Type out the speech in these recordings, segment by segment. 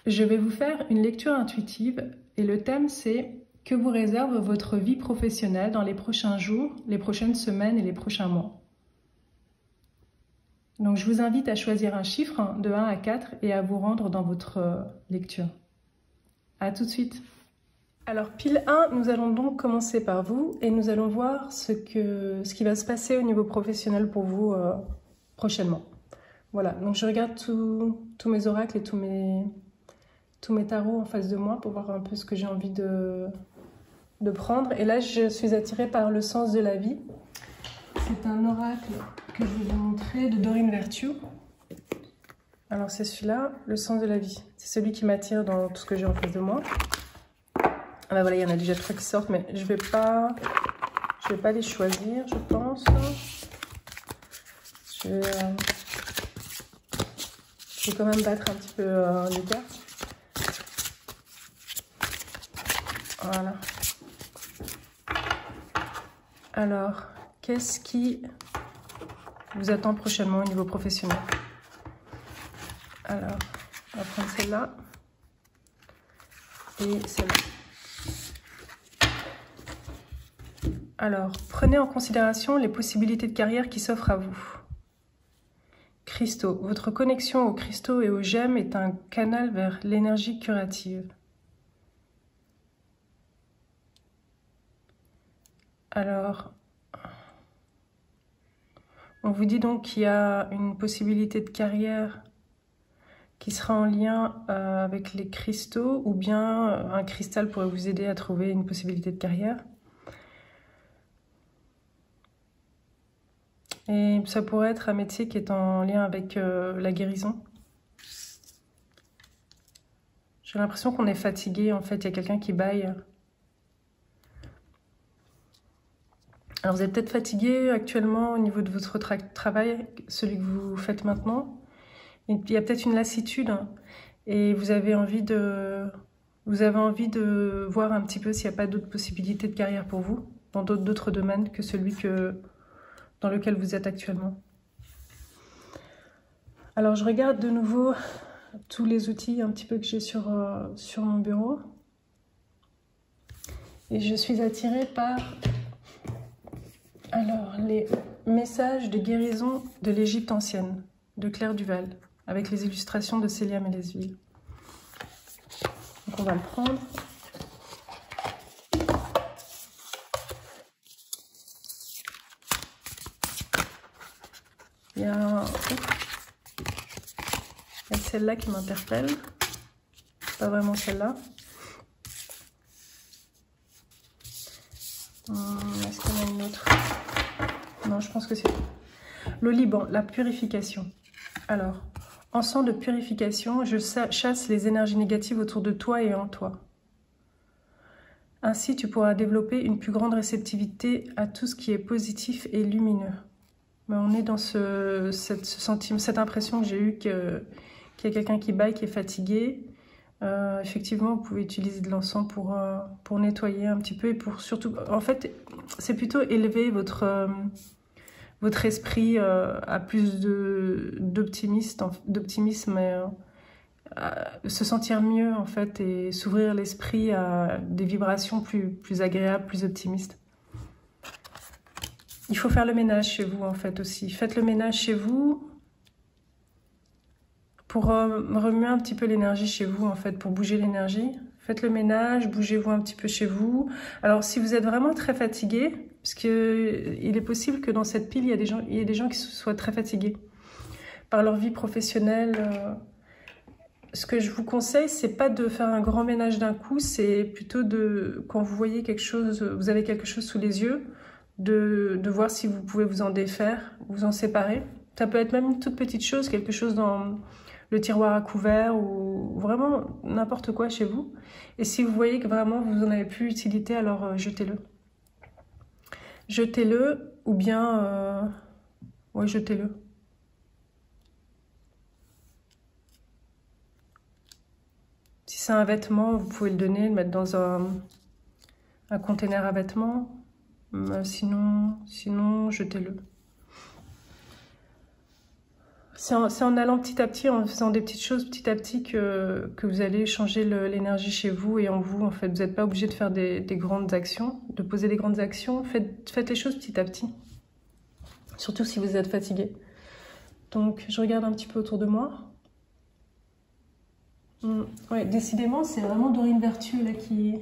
Je vais vous faire une lecture intuitive et le thème c'est « Que vous réserve votre vie professionnelle dans les prochains jours, les prochaines semaines et les prochains mois ?» Donc je vous invite à choisir un chiffre de 1 à 4 et à vous rendre dans votre lecture. A tout de suite. Alors pile 1, nous allons donc commencer par vous et nous allons voir ce qui va se passer au niveau professionnel pour vous prochainement. Voilà, donc je regarde tous mes oracles et tous mes tarots en face de moi pour voir un peu ce que j'ai envie de prendre. Et là, je suis attirée par le sens de la vie. C'est un oracle que je vais vous montrer de Doreen Virtue. Alors c'est celui-là, le sens de la vie. C'est celui qui m'attire dans tout ce que j'ai en face de moi. Ah bah voilà, il y en a déjà 3 qui sortent, mais je vais pas les choisir, je pense. Je vais quand même battre un petit peu les cartes. Voilà. Alors, qu'est-ce qui vous attend prochainement au niveau professionnel? Alors, on va prendre celle-là et celle-là. Alors, prenez en considération les possibilités de carrière qui s'offrent à vous. Cristaux. Votre connexion aux cristaux et aux gemmes est un canal vers l'énergie curative. Alors, on vous dit donc qu'il y a une possibilité de carrière qui sera en lien avec les cristaux, ou bien un cristal pourrait vous aider à trouver une possibilité de carrière. Et ça pourrait être un métier qui est en lien avec la guérison. J'ai l'impression qu'on est fatigué, en fait, il y a quelqu'un qui bâille. Alors vous êtes peut-être fatigué actuellement au niveau de votre travail, celui que vous faites maintenant. Et il y a peut-être une lassitude et vous avez envie de voir un petit peu s'il n'y a pas d'autres possibilités de carrière pour vous, dans d'autres domaines que celui dans lequel vous êtes actuellement. Alors je regarde de nouveau tous les outils un petit peu que j'ai sur mon bureau. Et je suis attirée par les messages de guérison de l'Égypte ancienne, de Claire Duval, avec les illustrations de Célia Mélesville. Donc on va le prendre. Il y a celle-là qui m'interpelle. Pas vraiment celle-là. Est-ce qu'on a une autre? Non, je pense que c'est le Liban, la purification. Alors, encens de purification, je chasse les énergies négatives autour de toi et en toi. Ainsi, tu pourras développer une plus grande réceptivité à tout ce qui est positif et lumineux. Mais on est dans cette impression que j'ai eue qu'il y a quelqu'un qui bâille, qui est fatigué. Effectivement, vous pouvez utiliser de l'encens pour nettoyer un petit peu et pour surtout... En fait, c'est plutôt élever votre esprit à plus d'optimisme et se sentir mieux en fait et s'ouvrir l'esprit à des vibrations plus agréables, plus optimistes. Il faut faire le ménage chez vous en fait aussi. Faites le ménage chez vous pour remuer un petit peu l'énergie chez vous en fait, pour bouger l'énergie. Faites le ménage, bougez-vous un petit peu chez vous. Alors si vous êtes vraiment très fatigué, parce que il est possible que dans cette pile, il y ait des gens qui soient très fatigués par leur vie professionnelle. Ce que je vous conseille, c'est pas de faire un grand ménage d'un coup, c'est plutôt quand vous voyez quelque chose, vous avez quelque chose sous les yeux, de voir si vous pouvez vous en défaire, vous en séparer. Ça peut être même une toute petite chose, quelque chose dans le tiroir à couvert ou vraiment n'importe quoi chez vous. Et si vous voyez que vraiment vous n'en avez plus utilité, alors jetez-le. Jetez-le ou bien... ouais, jetez-le. Si c'est un vêtement, vous pouvez le donner, le mettre dans un container à vêtements. Sinon jetez-le. C'est en allant petit à petit, en faisant des petites choses petit à petit que vous allez changer l'énergie chez vous et en vous. En fait, vous n'êtes pas obligé de faire des grandes actions, de poser des grandes actions. Faites les choses petit à petit. Surtout si vous êtes fatigué. Donc, je regarde un petit peu autour de moi. Ouais, décidément, c'est vraiment Dorine Vertueux là qui...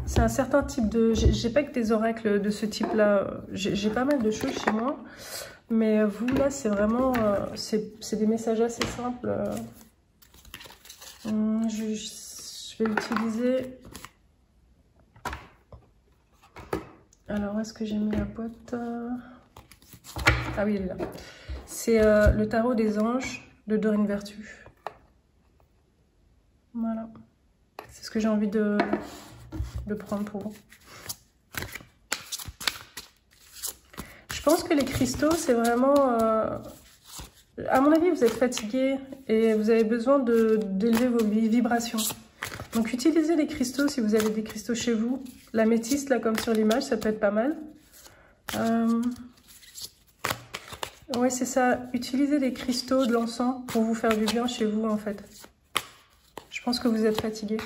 C'est un certain type de... J'ai pas que des oracles de ce type-là. J'ai pas mal de choses chez moi. Mais vous, là, c'est vraiment... c'est des messages assez simples. Je vais utiliser... Alors, où est-ce que j'ai mis la boîte? Ah oui, elle est là. C'est le tarot des anges de Dorine Vertueux. Voilà. C'est ce que j'ai envie de prendre pour vous. Je pense que les cristaux, c'est vraiment... à mon avis, vous êtes fatigué et vous avez besoin d'élever vos vibrations. Donc, utilisez les cristaux si vous avez des cristaux chez vous. L'améthyste, là, comme sur l'image, ça peut être pas mal. Oui, c'est ça. Utilisez des cristaux, de l'encens pour vous faire du bien chez vous, en fait. Je pense que vous êtes fatigué.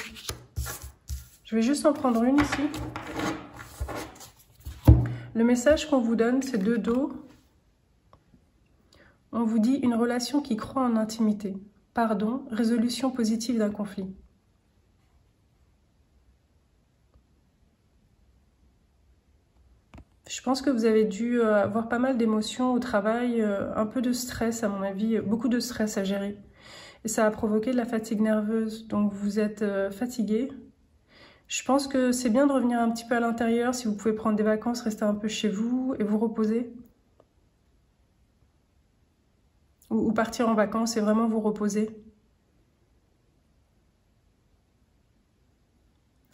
Je vais juste en prendre une ici. Le message qu'on vous donne, c'est de dos. On vous dit une relation qui croit en intimité. Pardon, résolution positive d'un conflit. Je pense que vous avez dû avoir pas mal d'émotions au travail, un peu de stress à mon avis, beaucoup de stress à gérer. Et ça a provoqué de la fatigue nerveuse, donc vous êtes fatigué. Je pense que c'est bien de revenir un petit peu à l'intérieur, si vous pouvez prendre des vacances, rester un peu chez vous et vous reposer. Ou partir en vacances et vraiment vous reposer.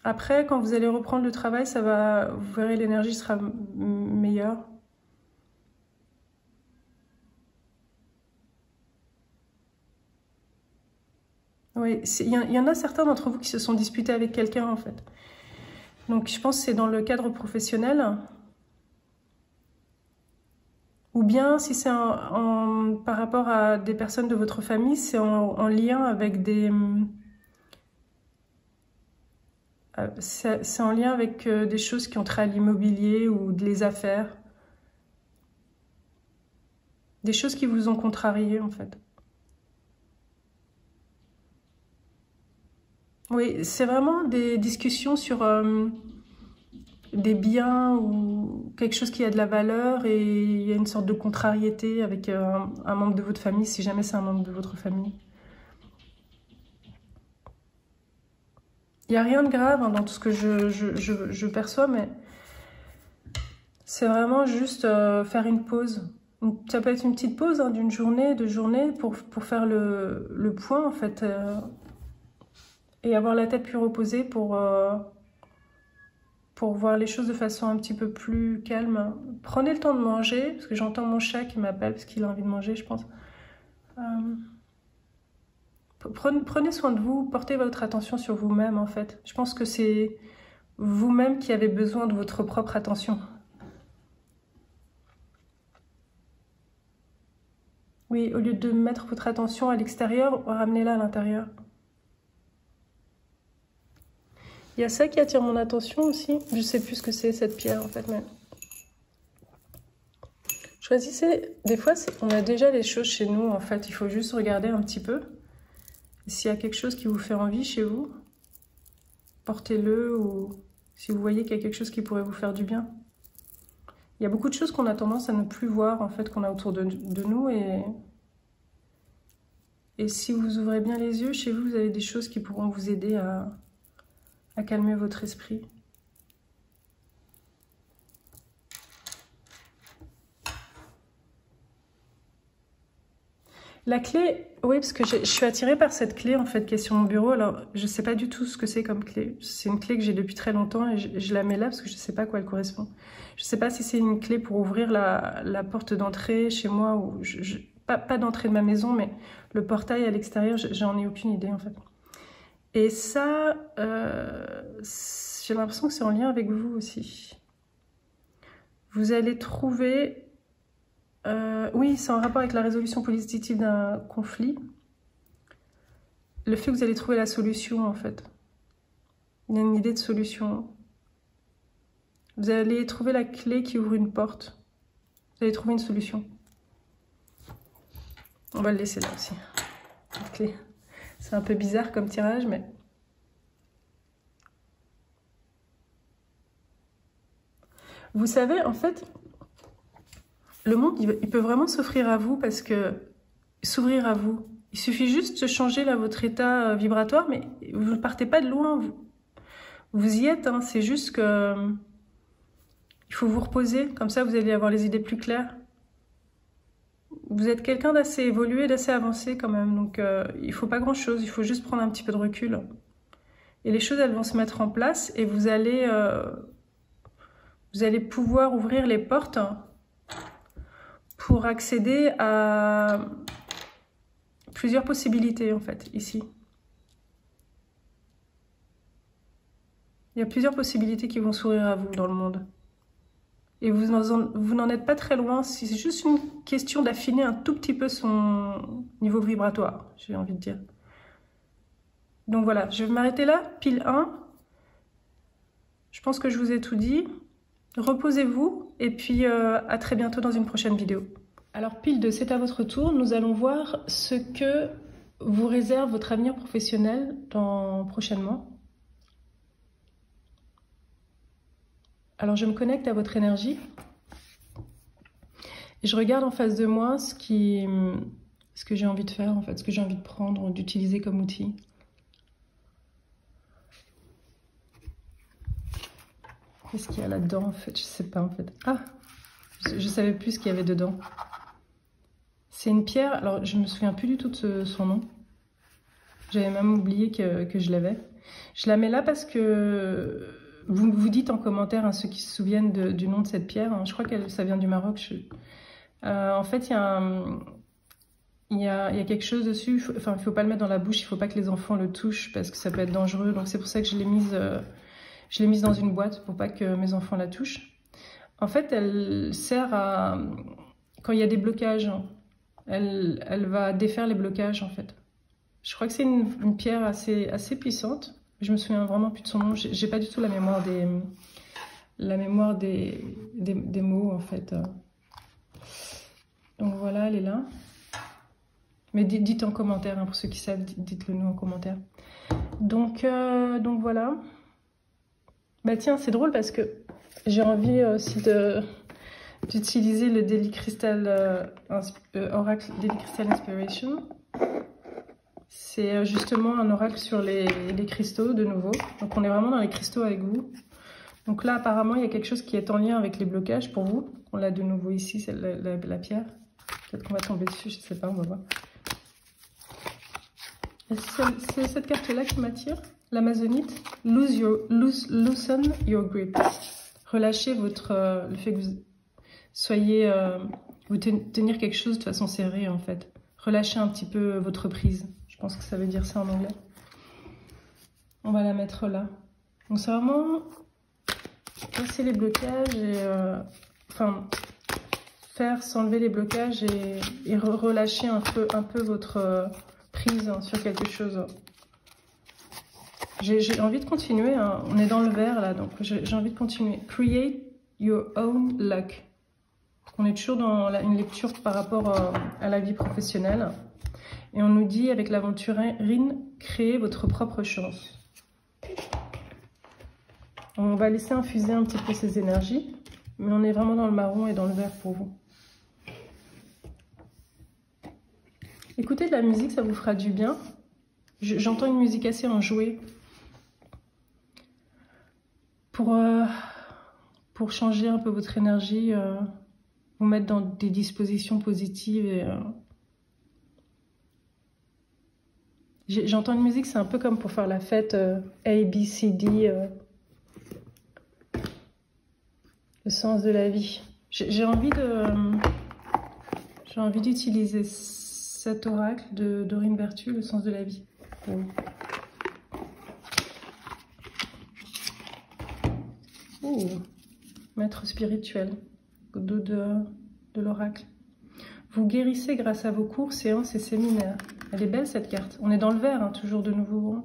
Après, quand vous allez reprendre le travail, ça va, vous verrez, l'énergie sera meilleure. Oui, il y en a certains d'entre vous qui se sont disputés avec quelqu'un, en fait. Donc, je pense que c'est dans le cadre professionnel. Ou bien, si c'est par rapport à des personnes de votre famille, c'est en lien avec des... c'est en lien avec des choses qui ont trait à l'immobilier ou les affaires. Des choses qui vous ont contrarié, en fait. Oui, c'est vraiment des discussions sur des biens ou quelque chose qui a de la valeur et il y a une sorte de contrariété avec un membre de votre famille, si jamais c'est un membre de votre famille. Il n'y a rien de grave dans tout ce que je perçois, mais c'est vraiment juste faire une pause. Ça peut être une petite pause d'une journée, 2 journées pour faire le point, en fait. Et avoir la tête plus reposée pour voir les choses de façon un petit peu plus calme. Prenez le temps de manger, parce que j'entends mon chat qui m'appelle parce qu'il a envie de manger, je pense. Prenez soin de vous, portez votre attention sur vous-même, en fait. Je pense que c'est vous-même qui avez besoin de votre propre attention. Oui, au lieu de mettre votre attention à l'extérieur, ramenez-la à l'intérieur. Il y a ça qui attire mon attention aussi. Je sais plus ce que c'est, cette pierre, en fait, mais... Choisissez... Des fois, on a déjà les choses chez nous, en fait. Il faut juste regarder un petit peu. S'il y a quelque chose qui vous fait envie chez vous, portez-le, ou si vous voyez qu'il y a quelque chose qui pourrait vous faire du bien. Il y a beaucoup de choses qu'on a tendance à ne plus voir, en fait, qu'on a autour de nous, et si vous ouvrez bien les yeux, chez vous, vous avez des choses qui pourront vous aider à calmer votre esprit. La clé, oui, parce que je suis attirée par cette clé, en fait, qui est sur mon bureau. Alors, je ne sais pas du tout ce que c'est comme clé. C'est une clé que j'ai depuis très longtemps et je la mets là parce que je ne sais pas à quoi elle correspond. Je ne sais pas si c'est une clé pour ouvrir la porte d'entrée chez moi, ou pas d'entrée de ma maison, mais le portail à l'extérieur, j'en ai aucune idée, en fait. Et ça, j'ai l'impression que c'est en lien avec vous aussi. Vous allez trouver Oui, c'est en rapport avec la résolution positive d'un conflit. Le fait que vous allez trouver la solution, en fait. Il y a une idée de solution. Vous allez trouver la clé qui ouvre une porte. Vous allez trouver une solution. On va le laisser là aussi. La clé. C'est un peu bizarre comme tirage, mais... Vous savez, en fait, le monde, il peut vraiment s'offrir à vous parce que... S'ouvrir à vous. Il suffit juste de changer là, votre état vibratoire, mais vous ne partez pas de loin. Vous y êtes, hein, c'est juste que... Il faut vous reposer, comme ça vous allez avoir les idées plus claires. Vous êtes quelqu'un d'assez évolué, d'assez avancé quand même, donc il faut pas grand-chose, il faut juste prendre un petit peu de recul. Et les choses, elles vont se mettre en place et vous allez pouvoir ouvrir les portes pour accéder à plusieurs possibilités, en fait, ici. Il y a plusieurs possibilités qui vont s'ouvrir à vous dans le monde. Et vous n'en êtes pas très loin, c'est juste une question d'affiner un tout petit peu son niveau vibratoire, j'ai envie de dire. Donc voilà, je vais m'arrêter là, pile 1. Je pense que je vous ai tout dit. Reposez-vous et puis à très bientôt dans une prochaine vidéo. Alors pile 2, c'est à votre tour. Nous allons voir ce que vous réserve votre avenir professionnel prochainement. Alors je me connecte à votre énergie et je regarde en face de moi ce que j'ai envie de faire, en fait, ce que j'ai envie de prendre, d'utiliser comme outil. Qu'est-ce qu'il y a là-dedans, en fait? Je sais pas, en fait. Ah, je savais plus ce qu'il y avait dedans. C'est une pierre, alors je me souviens plus du tout de son nom. J'avais même oublié que je l'avais. Je la mets là parce que... Vous vous dites en commentaire, hein, ceux qui se souviennent du nom de cette pierre, hein, je crois que ça vient du Maroc. En fait, il y a quelque chose dessus, il ne faut pas le mettre dans la bouche, il ne faut pas que les enfants le touchent parce que ça peut être dangereux. Donc c'est pour ça que je l'ai mise dans une boîte pour pas que mes enfants la touchent. En fait, elle sert à... Quand il y a des blocages, elle va défaire les blocages, en fait. Je crois que c'est une pierre assez puissante. Je me souviens vraiment plus de son nom. J'ai pas du tout la mémoire des mots, en fait. Donc voilà, elle est là. Mais dites en commentaire, hein, pour ceux qui savent, dites-le nous en commentaire. Donc voilà. Bah tiens, c'est drôle parce que j'ai envie aussi d'utiliser le Daily Crystal Oracle Daily Crystal Inspiration. C'est justement un oracle sur les cristaux, de nouveau. Donc on est vraiment dans les cristaux avec vous. Donc là, apparemment, il y a quelque chose qui est en lien avec les blocages pour vous. On l'a de nouveau ici, c'est la pierre. Peut-être qu'on va tomber dessus, je ne sais pas, on va voir. C'est cette carte-là qui m'attire, l'amazonite. Loosen your grip. Relâchez le fait que vous soyez... vous tenir quelque chose de façon serrée, en fait. Relâchez un petit peu votre prise. Je pense que ça veut dire ça en anglais. On va la mettre là. Donc c'est vraiment casser les blocages et faire s'enlever les blocages et relâcher un peu votre prise sur quelque chose. J'ai envie de continuer, hein. On est dans le vert là, donc j'ai envie de continuer. Create your own luck. On est toujours dans une lecture par rapport à la vie professionnelle. Et on nous dit, avec l'aventurine, créez votre propre chance. On va laisser infuser un petit peu ces énergies, mais on est vraiment dans le marron et dans le vert pour vous. Écoutez de la musique, ça vous fera du bien. J'entends une musique assez enjouée. Pour changer un peu votre énergie, vous mettre dans des dispositions positives et... J'entends une musique, c'est un peu comme pour faire la fête A, B, C, D, le sens de la vie. J'ai envie d'utiliser cet oracle de Dorine Berthu, le sens de la vie. Ouh, maître spirituel, au dos de l'oracle. Vous guérissez grâce à vos cours, séances et séminaires. Elle est belle cette carte. On est dans le vert, hein, toujours de nouveau. Hein.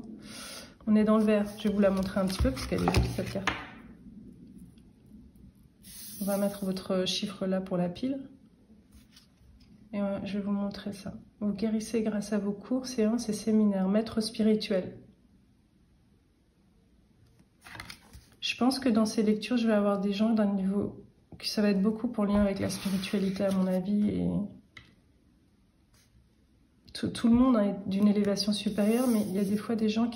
On est dans le vert. Je vais vous la montrer un petit peu parce qu'elle est jolie cette carte. On va mettre votre chiffre là pour la pile. Et je vais vous montrer ça. Vous guérissez grâce à vos cours, séances et séminaires. Maître spirituel. Je pense que dans ces lectures, je vais avoir des gens d'un niveau... que ça va être beaucoup pour lien avec la spiritualité à mon avis. Et tout le monde est d'une élévation supérieure, mais il y a des fois des gens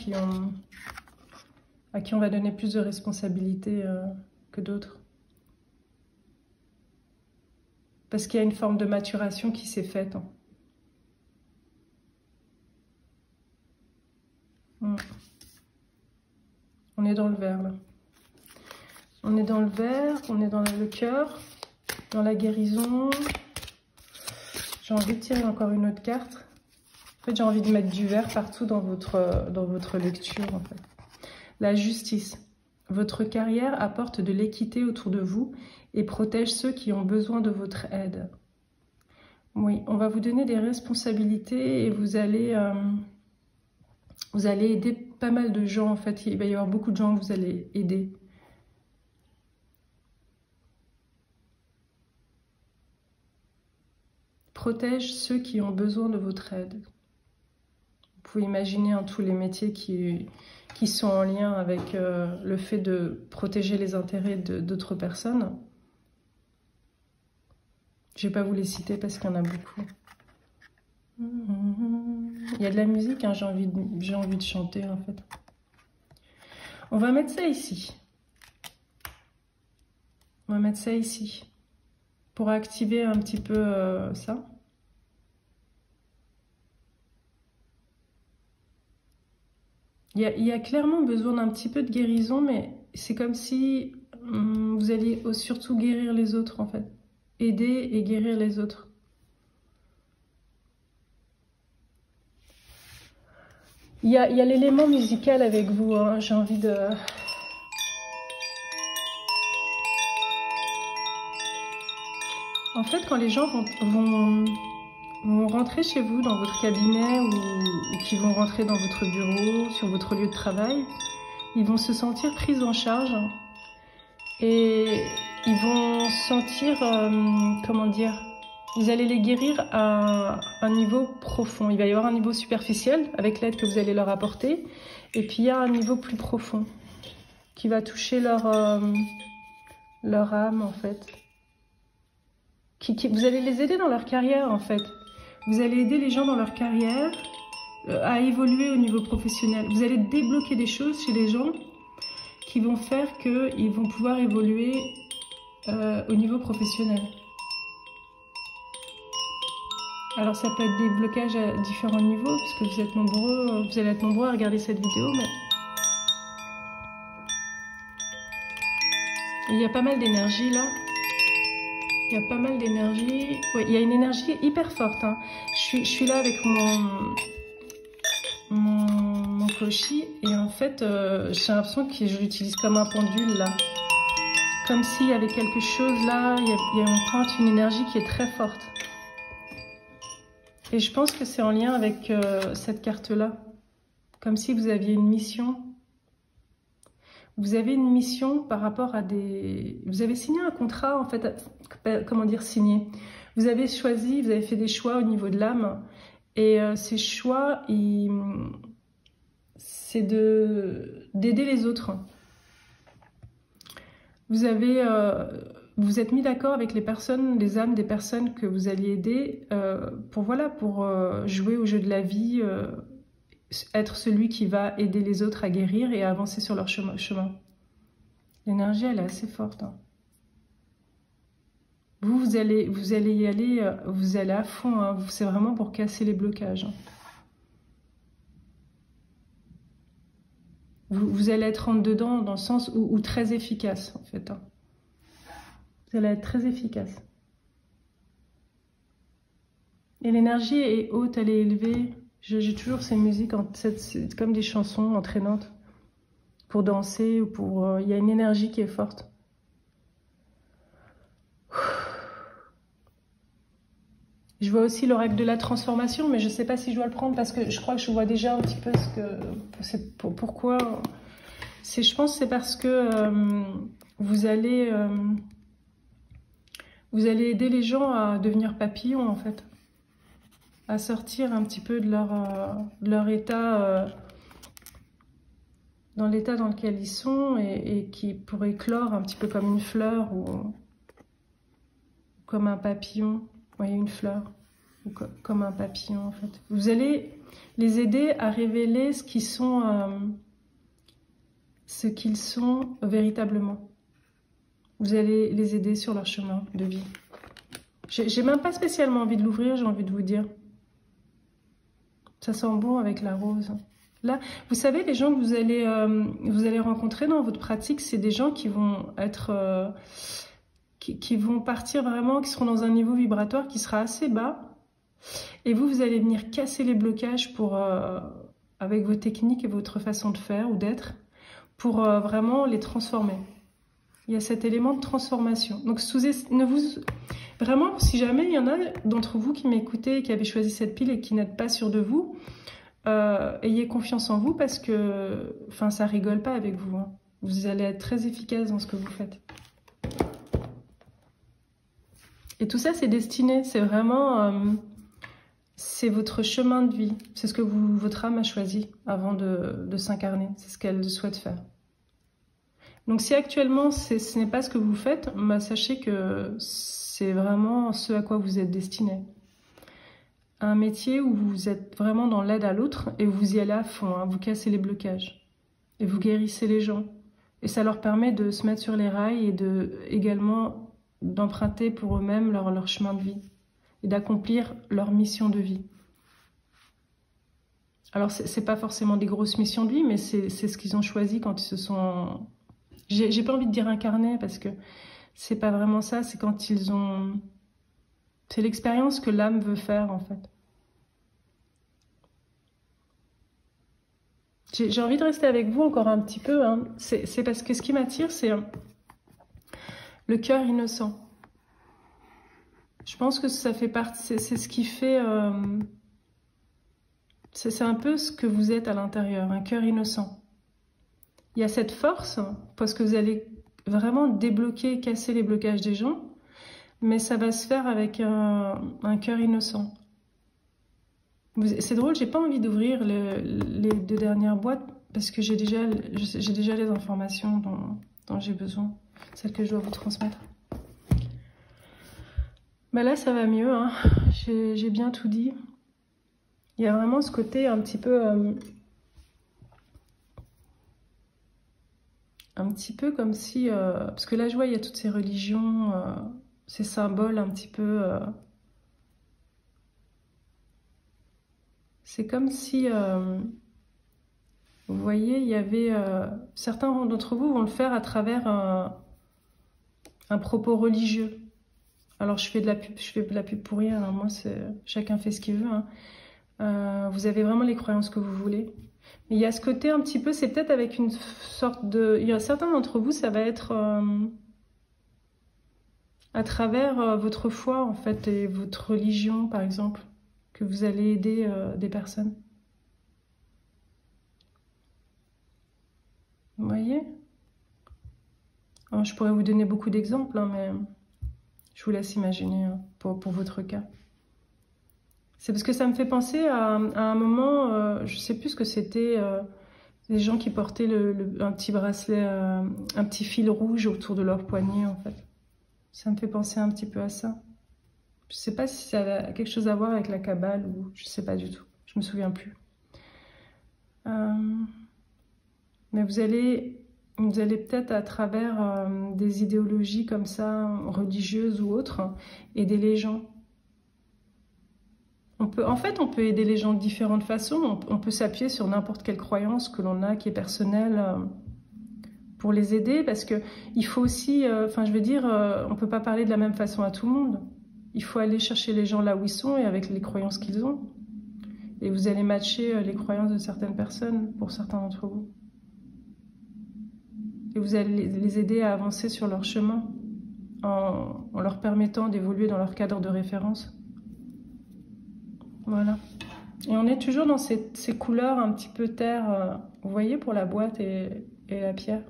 à qui on va donner plus de responsabilités que d'autres. Parce qu'il y a une forme de maturation qui s'est faite. On est dans le vert, là. On est dans le vert, on est dans le cœur, dans la guérison. J'ai envie de tirer encore une autre carte. En fait, j'ai envie de mettre du vert partout dans votre lecture, en fait. La justice. Votre carrière apporte de l'équité autour de vous et protège ceux qui ont besoin de votre aide. Oui, on va vous donner des responsabilités et vous allez aider pas mal de gens, en fait. Il va y avoir beaucoup de gens que vous allez aider. Protège ceux qui ont besoin de votre aide. Vous pouvez imaginer tous les métiers qui sont en lien avec le fait de protéger les intérêts d'autres personnes. Je ne vais pas vous les citer parce qu'il y en a beaucoup. Il y a de la musique, hein, j'ai envie de chanter en fait. On va mettre ça ici. On va mettre ça ici. Pour activer un petit peu ça. Il y a clairement besoin d'un petit peu de guérison, mais c'est comme si vous alliez surtout guérir les autres, en fait. Aider et guérir les autres. Il y a l'élément musical avec vous, hein. J'ai envie de... En fait, quand les gens vont rentrer chez vous dans votre cabinet ou qui vont rentrer dans votre bureau, sur votre lieu de travail, ils vont se sentir pris en charge et ils vont sentir, comment dire, vous allez les guérir à un niveau profond. Il va y avoir un niveau superficiel avec l'aide que vous allez leur apporter et puis il y a un niveau plus profond qui va toucher leur âme en fait. Vous allez les aider dans leur carrière en fait. Vous allez aider les gens dans leur carrière à évoluer au niveau professionnel. Vous allez débloquer des choses chez les gens qui vont faire qu'ils vont pouvoir évoluer au niveau professionnel. Alors ça peut être des blocages à différents niveaux, puisque vous allez être nombreux à regarder cette vidéo, mais il y a pas mal d'énergie là. Il y a pas mal d'énergie. Oui, il y a une énergie hyper forte. Hein. Je suis là avec mon koshi et en fait, j'ai l'impression que je l'utilise comme un pendule là. Comme s'il y avait quelque chose là, on pointe une énergie qui est très forte. Et je pense que c'est en lien avec cette carte-là. Comme si vous aviez une mission. Vous avez une mission par rapport à des... Vous avez signé un contrat, en fait, comment dire signé. Vous avez choisi, vous avez fait des choix au niveau de l'âme. Et ces choix, c'est d'aider les autres. Vous êtes mis d'accord avec les personnes, les âmes des personnes que vous alliez aider pour jouer au jeu de la vie, être celui qui va aider les autres à guérir et à avancer sur leur chemin. L'énergie, elle est assez forte. Hein. Vous allez y aller, vous allez à fond. Hein. C'est vraiment pour casser les blocages. Hein. Vous allez être rentre dedans dans le sens où très efficace, en fait. Hein. Vous allez être très efficace. Et l'énergie est haute, elle est élevée. J'ai toujours ces musiques, c'est comme des chansons entraînantes pour danser ou pour... Il y a une énergie qui est forte. Je vois aussi l'oracle de la transformation, mais je ne sais pas si je dois le prendre parce que je crois que je vois déjà un petit peu ce que pourquoi. Je pense que c'est parce que vous allez aider les gens à devenir papillons en fait, à sortir un petit peu de leur état, dans l'état dans lequel ils sont et qui pourrait éclore un petit peu comme une fleur ou comme un papillon. Vous voyez une fleur ou comme un papillon en fait. Vous allez les aider à révéler ce qu'ils sont véritablement. Vous allez les aider sur leur chemin de vie. J'ai même pas spécialement envie de l'ouvrir, j'ai envie de vous dire. Ça sent bon avec la rose. Là, vous savez, les gens que vous allez rencontrer dans votre pratique, c'est des gens qui vont être... qui vont partir vraiment, qui seront dans un niveau vibratoire qui sera assez bas. Et vous allez venir casser les blocages avec vos techniques et votre façon de faire ou d'être, pour vraiment les transformer. Il y a cet élément de transformation. Donc, vraiment, si jamais il y en a d'entre vous qui m'écoutez, qui avez choisi cette pile et qui n'êtes pas sûr de vous, ayez confiance en vous parce que, enfin, ça rigole pas avec vous. Hein. Vous allez être très efficace dans ce que vous faites. Et tout ça, c'est destiné. C'est vraiment, c'est votre chemin de vie. C'est ce que votre âme a choisi avant de s'incarner. C'est ce qu'elle souhaite faire. Donc si actuellement ce n'est pas ce que vous faites, bah, sachez que c'est vraiment ce à quoi vous êtes destiné. Un métier où vous êtes vraiment dans l'aide à l'autre et vous y allez à fond, hein, vous cassez les blocages et vous guérissez les gens. Et ça leur permet de se mettre sur les rails et également d'emprunter pour eux-mêmes leur chemin de vie et d'accomplir leur mission de vie. Alors c'est pas forcément des grosses missions de vie, mais c'est ce qu'ils ont choisi quand ils se sont... J'ai pas envie de dire incarné parce que c'est pas vraiment ça, c'est quand ils ont... C'est l'expérience que l'âme veut faire en fait. J'ai envie de rester avec vous encore un petit peu, hein. C'est parce que ce qui m'attire, c'est le cœur innocent. Je pense que ça fait partie, c'est ce qui fait... c'est un peu ce que vous êtes à l'intérieur, un cœur innocent. Il y a cette force, parce que vous allez vraiment débloquer, casser les blocages des gens, mais ça va se faire avec un cœur innocent. C'est drôle, j'ai pas envie d'ouvrir les 2 dernières boîtes, parce que j'ai déjà les informations dont j'ai besoin, celles que je dois vous transmettre. Bah là, ça va mieux, hein. J'ai bien tout dit. Il y a vraiment ce côté un petit peu comme si... parce que là, je vois, il y a toutes ces religions, ces symboles un petit peu... c'est comme si... vous voyez, il y avait... certains d'entre vous vont le faire à travers un propos religieux. Alors, je fais de la pub pour rien. Alors moi, chacun fait ce qu'il veut. Hein. Vous avez vraiment les croyances que vous voulez. Mais il y a ce côté un petit peu, c'est peut-être avec une sorte de... Il y a certains d'entre vous, ça va être à travers votre foi, en fait, et votre religion, par exemple, que vous allez aider des personnes. Vous voyez? Alors, je pourrais vous donner beaucoup d'exemples, hein, mais je vous laisse imaginer hein, pour votre cas. C'est parce que ça me fait penser à un moment, je sais plus ce que c'était, des gens qui portaient un petit bracelet, un petit fil rouge autour de leur poignet en fait. Ça me fait penser un petit peu à ça. Je sais pas si ça a quelque chose à voir avec la Kabbale ou je sais pas du tout. Je me souviens plus. Mais vous allez peut-être à travers des idéologies comme ça, religieuses ou autres, aider les gens. En fait, on peut aider les gens de différentes façons. On peut s'appuyer sur n'importe quelle croyance que l'on a qui est personnelle pour les aider. Parce que il faut aussi, enfin je veux dire, on ne peut pas parler de la même façon à tout le monde. Il faut aller chercher les gens là où ils sont et avec les croyances qu'ils ont. Et vous allez matcher les croyances de certaines personnes pour certains d'entre vous. Et vous allez les aider à avancer sur leur chemin en leur permettant d'évoluer dans leur cadre de référence. Voilà. Et on est toujours dans ces couleurs un petit peu terre, vous voyez, pour la boîte et la pierre.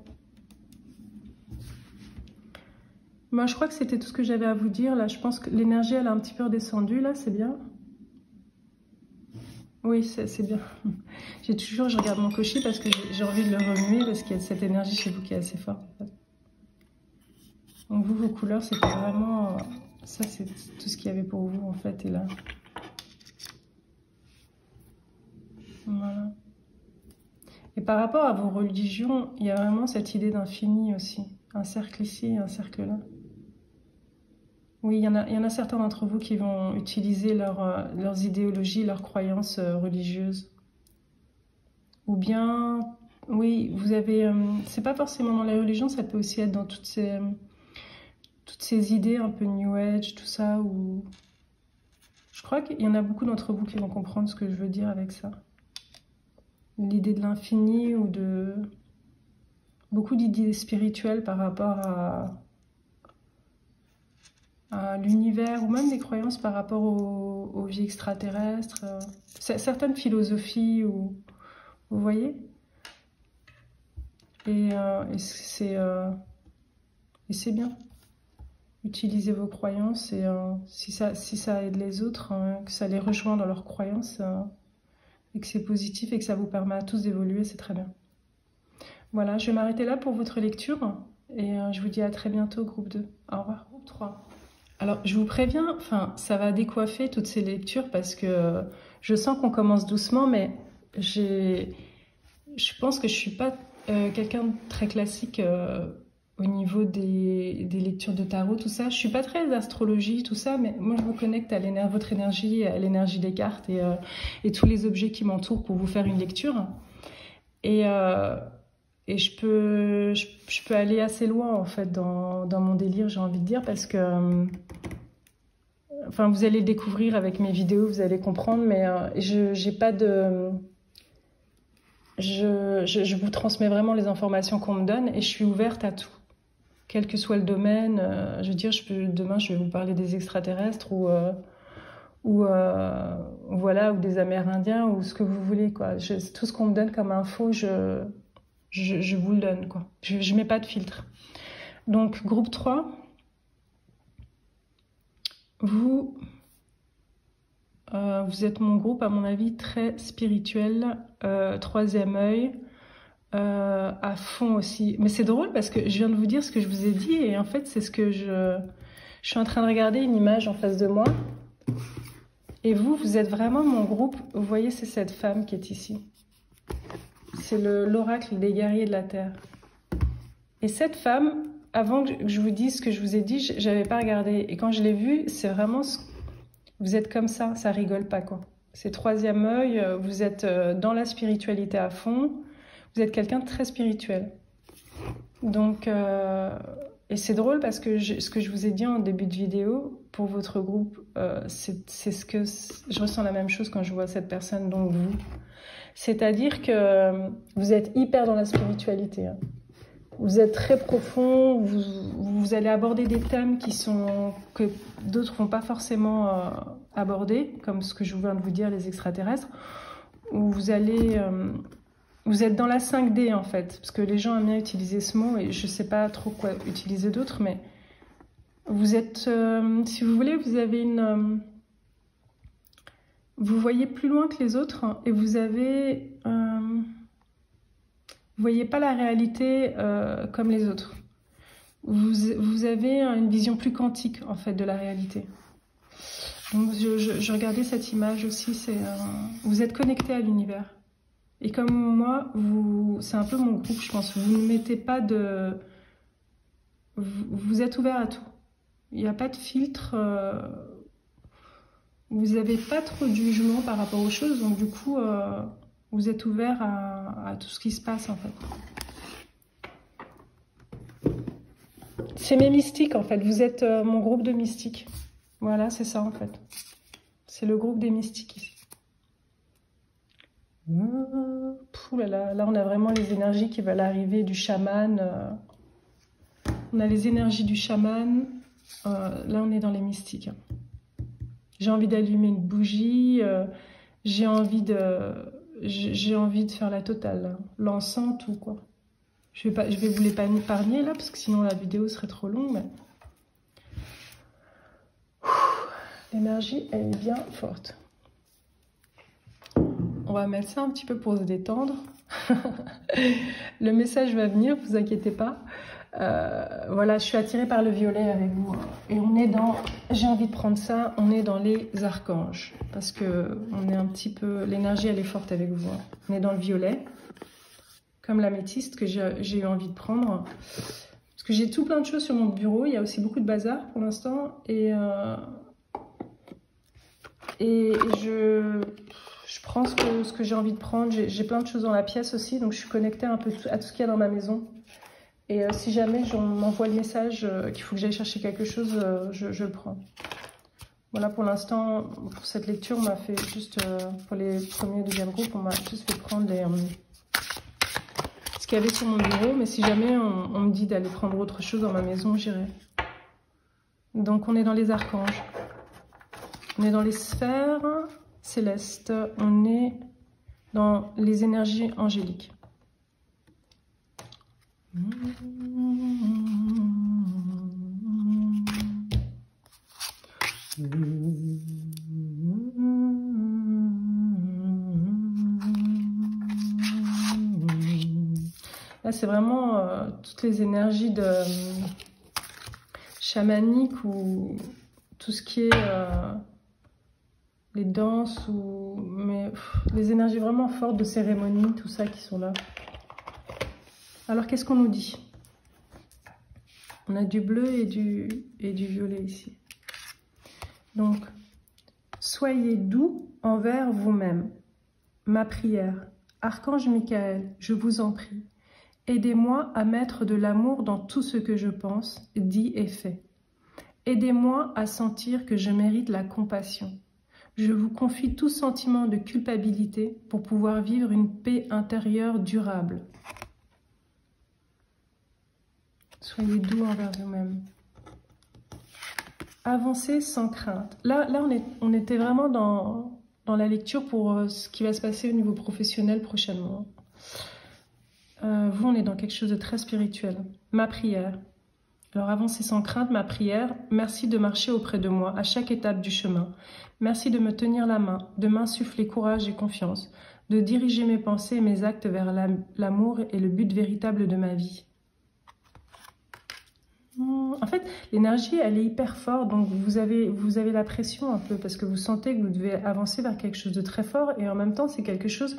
Moi, je crois que c'était tout ce que j'avais à vous dire. Là, je pense que l'énergie, elle a un petit peu redescendu. Là, c'est bien. Oui, c'est bien. Je regarde mon cocher parce que j'ai envie de le remuer parce qu'il y a cette énergie chez vous qui est assez forte. En fait. Donc vous, vos couleurs, c'était vraiment... ça, c'est tout ce qu'il y avait pour vous, en fait, et là. Voilà. Et par rapport à vos religions, il y a vraiment cette idée d'infini aussi. Un cercle ici et un cercle là. Oui, il y en a certains d'entre vous qui vont utiliser leurs idéologies, leurs croyances religieuses. Ou bien, oui, vous avez... c'est pas forcément dans les religions, ça peut aussi être dans toutes ces idées un peu New Age, tout ça. Où... je crois qu'il y en a beaucoup d'entre vous qui vont comprendre ce que je veux dire avec ça. L'idée de l'infini ou de... beaucoup d'idées spirituelles par rapport à l'univers ou même des croyances par rapport aux vies extraterrestres. Certaines philosophies, ou, vous voyez. Et c'est bien. Utilisez vos croyances et si ça aide les autres, que ça les rejoint dans leurs croyances et que c'est positif et que ça vous permet à tous d'évoluer, c'est très bien. Voilà, je vais m'arrêter là pour votre lecture et je vous dis à très bientôt, groupe 2. Au revoir. Groupe 3. Alors, je vous préviens, enfin, ça va décoiffer toutes ces lectures parce que je sens qu'on commence doucement, mais je pense que je suis pas quelqu'un de très classique au niveau des lectures de tarot, tout ça. Je suis pas très astrologie, tout ça, mais moi je vous connecte à votre énergie, à l'énergie des cartes et tous les objets qui m'entourent pour vous faire une lecture. Et je peux aller assez loin en fait dans mon délire, j'ai envie de dire, parce que enfin vous allez le découvrir avec mes vidéos, vous allez comprendre, mais j'ai pas de... Je vous transmets vraiment les informations qu'on me donne et je suis ouverte à tout. Quel que soit le domaine, je veux dire, demain je vais vous parler des extraterrestres ou voilà, ou des Amérindiens ou ce que vous voulez, quoi. Tout ce qu'on me donne comme info, je vous le donne, quoi. Je mets pas de filtre. Donc, groupe 3, vous êtes mon groupe, à mon avis, très spirituel, troisième œil, à fond aussi. Mais c'est drôle parce que je viens de vous dire ce que je vous ai dit et en fait, c'est ce que je suis en train de regarder une image en face de moi. Et vous êtes vraiment mon groupe. Vous voyez, c'est cette femme qui est ici. C'est l'oracle des guerriers de la Terre. Et cette femme, avant que je vous dise ce que je vous ai dit, j'avais pas regardé. Et quand je l'ai vue, c'est vraiment... vous êtes comme ça rigole pas, quoi. C'est troisième œil, vous êtes dans la spiritualité à fond. Vous êtes quelqu'un de très spirituel. Donc, et c'est drôle parce que ce que je vous ai dit en début de vidéo, pour votre groupe, c'est ce que... je ressens la même chose quand je vois cette personne, donc vous. C'est-à-dire que vous êtes hyper dans la spiritualité. Hein. Vous êtes très profond, vous allez aborder des thèmes que d'autres vont pas forcément aborder, comme ce que je viens de vous dire, les extraterrestres, où vous allez... vous êtes dans la 5D en fait, parce que les gens aiment bien utiliser ce mot et je sais pas trop quoi utiliser d'autre, mais vous êtes, si vous voulez, vous avez une... vous voyez plus loin que les autres et vous avez... vous voyez pas la réalité comme les autres. Vous avez une vision plus quantique en fait de la réalité. Donc je regardais cette image aussi, vous êtes connecté à l'univers. Et comme moi, c'est un peu mon groupe, je pense. Vous ne mettez pas de... vous êtes ouvert à tout. Il n'y a pas de filtre. Vous n'avez pas trop de jugement par rapport aux choses. Donc du coup, vous êtes ouvert à tout ce qui se passe, en fait. C'est mes mystiques, en fait. Vous êtes mon groupe de mystiques. Voilà, c'est ça, en fait. C'est le groupe des mystiques, ici. Là, on a vraiment les énergies qui veulent arriver du chaman. On a les énergies du chaman. Là, on est dans les mystiques. J'ai envie d'allumer une bougie, j'ai envie de faire la totale, l'encens, tout quoi. Je vais vous l'épargner là, parce que sinon la vidéo serait trop longue. Mais... l'énergie, elle est bien forte. On va mettre ça un petit peu pour se détendre. Le message va venir, vous inquiétez pas. Voilà, je suis attirée par le violet avec vous. Et on est dans, j'ai envie de prendre ça, on est dans les archanges. Parce que on est un petit peu, l'énergie elle est forte avec vous. On est dans le violet, comme l'améthyste que j'ai eu envie de prendre. Parce que j'ai tout plein de choses sur mon bureau, il y a aussi beaucoup de bazar pour l'instant. Et je prends ce que j'ai envie de prendre. J'ai plein de choses dans la pièce aussi, donc je suis connectée un peu à tout ce qu'il y a dans ma maison. Et si jamais on m'envoie le message qu'il faut que j'aille chercher quelque chose, je le prends. Voilà, pour l'instant, pour cette lecture, on m'a fait juste, pour les premiers et deuxième groupes, on m'a juste fait prendre ce qu'il y avait sur mon bureau. Mais si jamais on me dit d'aller prendre autre chose dans ma maison, j'irai. Donc on est dans les archanges. On est dans les sphères célestes. On est dans les énergies angéliques. Là, c'est vraiment toutes les énergies de chamanique ou tout ce qui est les danses ou les énergies vraiment fortes de cérémonie, tout ça qui sont là. Alors, qu'est-ce qu'on nous dit? On a du bleu et du violet ici. Donc, soyez doux envers vous-même. Ma prière. Archange Michael, je vous en prie. Aidez-moi à mettre de l'amour dans tout ce que je pense, dit et fait. Aidez-moi à sentir que je mérite la compassion. Je vous confie tout sentiment de culpabilité pour pouvoir vivre une paix intérieure durable. Soyez doux envers vous-même. Avancez sans crainte. Là on était vraiment dans la lecture pour ce qui va se passer au niveau professionnel prochainement. Vous, on est dans quelque chose de très spirituel. Ma prière. Alors, avancez sans crainte, ma prière. Merci de marcher auprès de moi à chaque étape du chemin. Merci de me tenir la main, de m'insuffler courage et confiance, de diriger mes pensées et mes actes vers l'amour et le but véritable de ma vie. En fait, l'énergie, elle est hyper forte, donc vous avez la pression un peu, parce que vous sentez que vous devez avancer vers quelque chose de très fort, et en même temps, c'est quelque chose...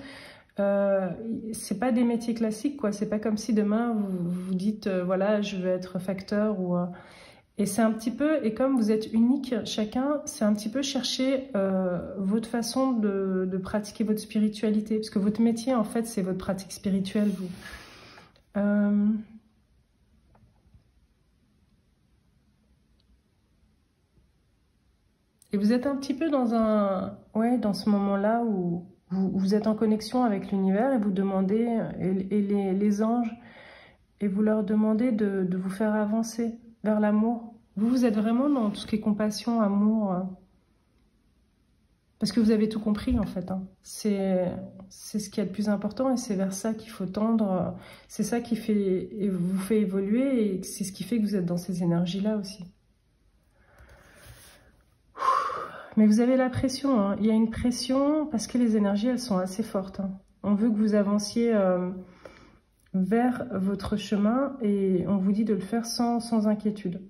c'est pas des métiers classiques, quoi. C'est pas comme si demain vous vous dites voilà, je veux être facteur ou et c'est un petit peu, et comme vous êtes unique chacun, c'est un petit peu chercher votre façon de pratiquer votre spiritualité, parce que votre métier en fait c'est votre pratique spirituelle, vous. Et vous êtes un petit peu dans dans ce moment-là où vous êtes en connexion avec l'univers et vous demandez, et les anges, et vous leur demandez de vous faire avancer vers l'amour. Vous êtes vraiment dans tout ce qui est compassion, amour, parce que vous avez tout compris en fait. Hein. C'est ce qui est le plus important et c'est vers ça qu'il faut tendre. C'est ça qui vous fait évoluer et c'est ce qui fait que vous êtes dans ces énergies-là aussi. Mais vous avez la pression, hein. Il y a une pression parce que les énergies, elles sont assez fortes. Hein. On veut que vous avanciez vers votre chemin et on vous dit de le faire sans inquiétude.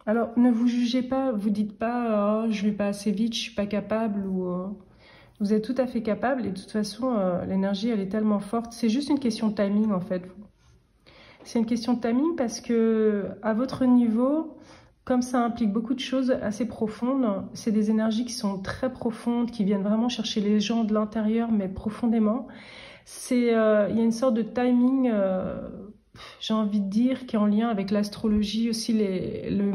Alors, ne vous jugez pas, vous dites pas oh, « je vais pas assez vite, je suis pas capable » ou vous êtes tout à fait capable et de toute façon, l'énergie, elle est tellement forte. C'est juste une question de timing, en fait. C'est une question de timing parce que à votre niveau... Comme ça implique beaucoup de choses assez profondes, c'est des énergies qui sont très profondes, qui viennent vraiment chercher les gens de l'intérieur, mais profondément. Il y a une sorte de timing, j'ai envie de dire, qui est en lien avec l'astrologie, aussi le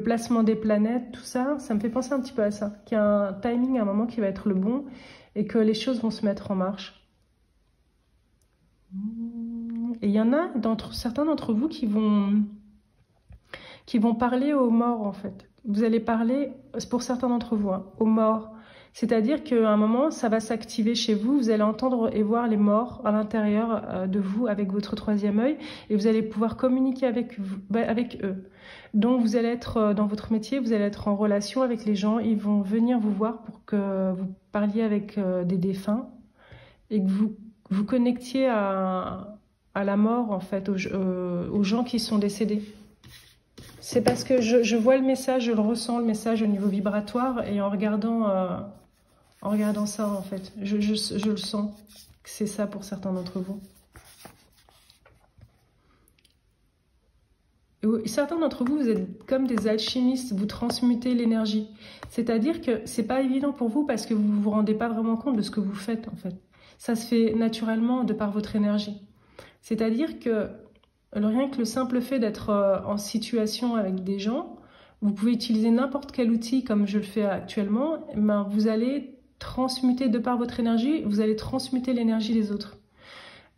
placement des planètes, tout ça. Ça me fait penser un petit peu à ça, qu'il y a un timing à un moment qui va être le bon et que les choses vont se mettre en marche. Et il y en a certains d'entre vous qui vont qui vont parler aux morts, en fait. Vous allez parler, pour certains d'entre vous, hein, aux morts. C'est-à-dire qu'à un moment, ça va s'activer chez vous, vous allez entendre et voir les morts à l'intérieur de vous avec votre troisième œil, et vous allez pouvoir communiquer avec eux. Donc vous allez être dans votre métier, vous allez être en relation avec les gens, ils vont venir vous voir pour que vous parliez avec des défunts, et que vous connectiez à la mort, en fait, aux gens qui sont décédés. C'est parce que je vois le message, je le ressens, le message au niveau vibratoire, et en regardant ça, en fait, je le sens que c'est ça pour certains d'entre vous. Et certains d'entre vous, vous êtes comme des alchimistes, vous transmutez l'énergie. C'est-à-dire que c'est pas évident pour vous parce que vous ne vous rendez pas vraiment compte de ce que vous faites, en fait. Ça se fait naturellement de par votre énergie. C'est-à-dire que rien que le simple fait d'être en situation avec des gens, vous pouvez utiliser n'importe quel outil comme je le fais actuellement, ben vous allez transmuter de par votre énergie, vous allez transmuter l'énergie des autres.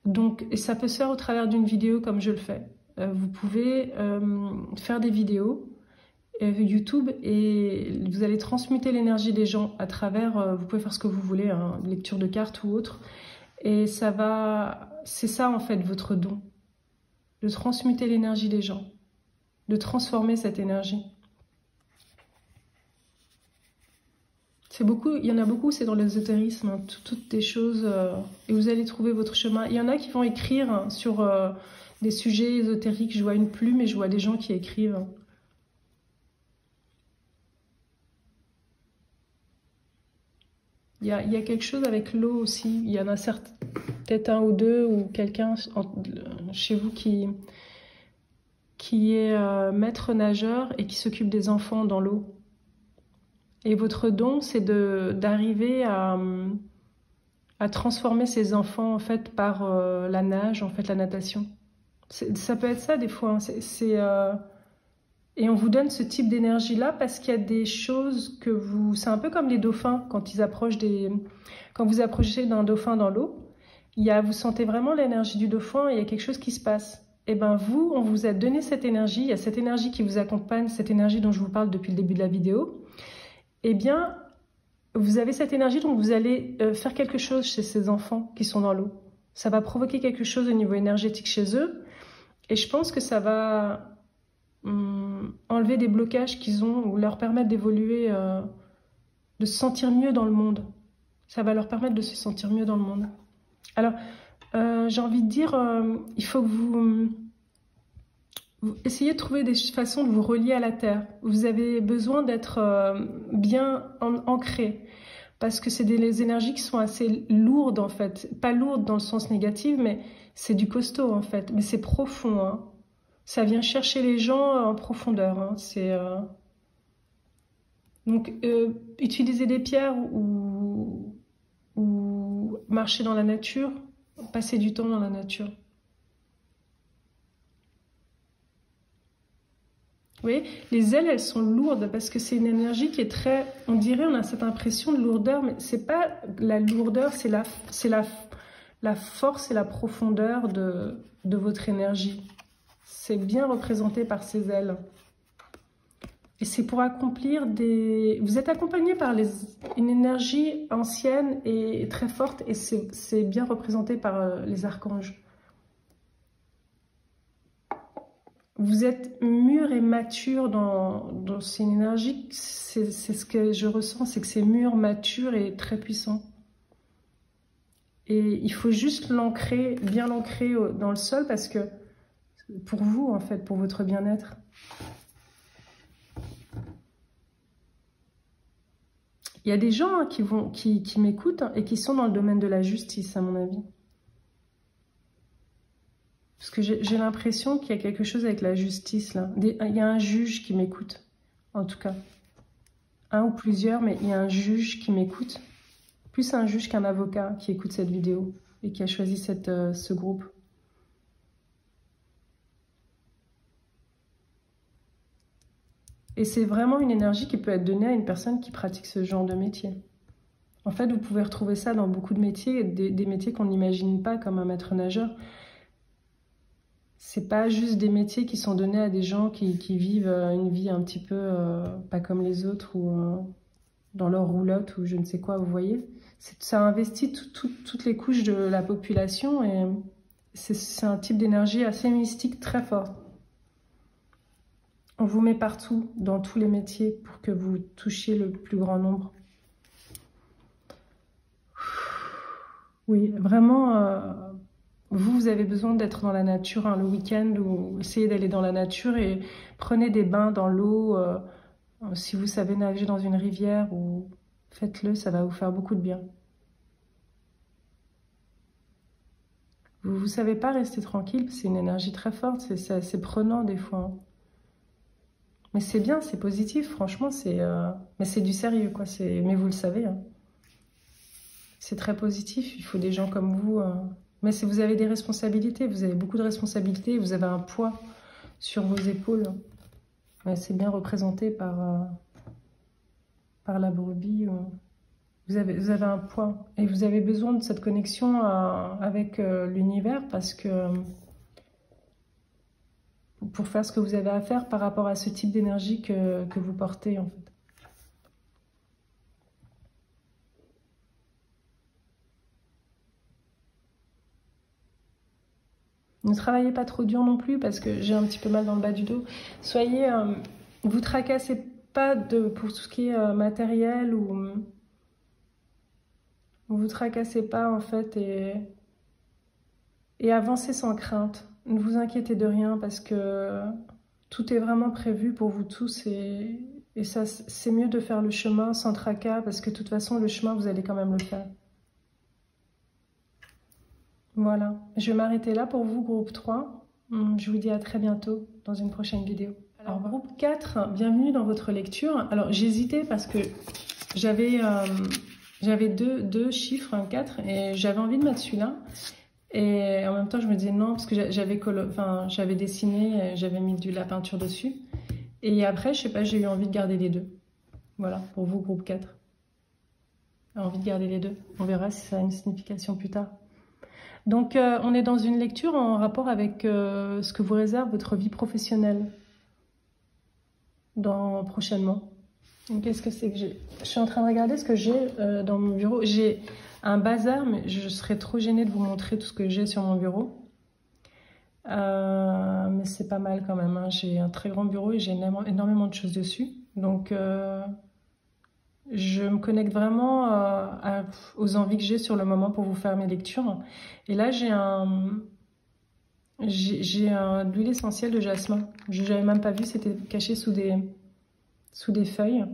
Donc, et ça peut se faire au travers d'une vidéo comme je le fais. Vous pouvez faire des vidéos YouTube et vous allez transmuter l'énergie des gens à travers, vous pouvez faire ce que vous voulez, hein, lecture de cartes ou autre. Et ça va, c'est ça en fait votre don, de transmuter l'énergie des gens, de transformer cette énergie. C'est beaucoup, il y en a beaucoup, c'est dans l'ésotérisme, hein, toutes des choses, et vous allez trouver votre chemin. Il y en a qui vont écrire hein, sur des sujets ésotériques, je vois une plume et je vois des gens qui écrivent. Il y a quelque chose avec l'eau aussi. Il y en a peut-être un ou deux ou quelqu'un chez vous qui est maître nageur et qui s'occupe des enfants dans l'eau. Et votre don, c'est d'arriver à transformer ces enfants en fait par la nage, en fait la natation. Ça peut être ça des fois. Hein. Et on vous donne ce type d'énergie-là parce qu'il y a des choses que vous... C'est un peu comme les dauphins, quand ils approchent quand vous approchez d'un dauphin dans l'eau, vous sentez vraiment l'énergie du dauphin et il y a quelque chose qui se passe. Et bien vous, on vous a donné cette énergie, il y a cette énergie qui vous accompagne, cette énergie dont je vous parle depuis le début de la vidéo. Eh bien, vous avez cette énergie, donc vous allez faire quelque chose chez ces enfants qui sont dans l'eau. Ça va provoquer quelque chose au niveau énergétique chez eux. Et je pense que ça va... enlever des blocages qu'ils ont ou leur permettre d'évoluer, de se sentir mieux dans le monde. Ça va leur permettre de se sentir mieux dans le monde. Alors, j'ai envie de dire, il faut que vous essayez de trouver des façons de vous relier à la Terre. Vous avez besoin d'être bien ancré parce que c'est des énergies qui sont assez lourdes en fait. Pas lourdes dans le sens négatif, mais c'est du costaud en fait. Mais c'est profond, hein. Ça vient chercher les gens en profondeur. Hein. Donc, utiliser des pierres ou marcher dans la nature, passer du temps dans la nature. Vous voyez, les ailes, elles sont lourdes parce que c'est une énergie qui est très... On dirait, on a cette impression de lourdeur, mais c'est pas la lourdeur, c'est la force et la profondeur de votre énergie. C'est bien représenté par ces ailes. Et c'est pour accomplir des... Vous êtes accompagné par une énergie ancienne et très forte, et c'est bien représenté par les archanges. Vous êtes mûr et mature dans cette énergie. C'est ce que je ressens, c'est que c'est mûr, mature et très puissant. Et il faut juste l'ancrer, bien l'ancrer dans le sol parce que pour vous, en fait, pour votre bien-être. Il y a des gens hein, qui m'écoutent et qui sont dans le domaine de la justice, à mon avis. Parce que j'ai l'impression qu'il y a quelque chose avec la justice, là. Il y a un juge qui m'écoute, en tout cas. Un ou plusieurs, mais il y a un juge qui m'écoute. Plus un juge qu'un avocat qui écoute cette vidéo et qui a choisi ce groupe. Et c'est vraiment une énergie qui peut être donnée à une personne qui pratique ce genre de métier. En fait, vous pouvez retrouver ça dans beaucoup de métiers, des métiers qu'on n'imagine pas comme un maître nageur. c'est pas juste des métiers qui sont donnés à des gens qui vivent une vie un petit peu pas comme les autres ou dans leur roulotte ou je ne sais quoi, vous voyez. Ça investit toutes les couches de la population et c'est un type d'énergie assez mystique très fort. On vous met partout, dans tous les métiers, pour que vous touchiez le plus grand nombre. Oui, vraiment, vous avez besoin d'être dans la nature le week-end ou essayez d'aller dans la nature et prenez des bains dans l'eau. Si vous savez nager dans une rivière, ou faites-le, ça va vous faire beaucoup de bien. Vous ne savez pas rester tranquille, c'est une énergie très forte, c'est prenant des fois. Mais c'est bien, c'est positif, franchement, mais c'est du sérieux, quoi. Mais vous le savez, hein. C'est très positif, il faut des gens comme vous. Mais vous avez des responsabilités, vous avez beaucoup de responsabilités, vous avez un poids sur vos épaules. C'est bien représenté par la brebis. Vous avez un poids et vous avez besoin de cette connexion avec l'univers parce que pour faire ce que vous avez à faire par rapport à ce type d'énergie que vous portez en fait. Ne travaillez pas trop dur non plus parce que j'ai un petit peu mal dans le bas du dos. Vous tracassez pas pour tout ce qui est matériel ou vous tracassez pas en fait et avancez sans crainte. Ne vous inquiétez de rien parce que tout est vraiment prévu pour vous tous et ça c'est mieux de faire le chemin sans tracas parce que de toute façon le chemin vous allez quand même le faire. Voilà, je vais m'arrêter là pour vous, groupe 3. Je vous dis à très bientôt dans une prochaine vidéo. Alors, groupe 4, bienvenue dans votre lecture. Alors, j'hésitais parce que j'avais deux chiffres, 4, et j'avais envie de mettre celui-là. Et en même temps, je me disais non, parce que j'avais dessiné, j'avais mis de la peinture dessus. Et après, je sais pas, j'ai eu envie de garder les deux. Voilà, pour vous, groupe 4. J'ai envie de garder les deux. On verra si ça a une signification plus tard. Donc, on est dans une lecture en rapport avec ce que vous réserve votre vie professionnelle prochainement. Qu'est-ce que c'est que j'ai? Je suis en train de regarder ce que j'ai dans mon bureau. J'ai un bazar, mais je serais trop gênée de vous montrer tout ce que j'ai sur mon bureau. Mais c'est pas mal quand même, hein. J'ai un très grand bureau et j'ai énormément de choses dessus. Donc, je me connecte vraiment aux envies que j'ai sur le moment pour vous faire mes lectures. Et là, j'ai de l'huile essentielle de jasmin. Je n'avais même pas vu, c'était caché sous des feuilles.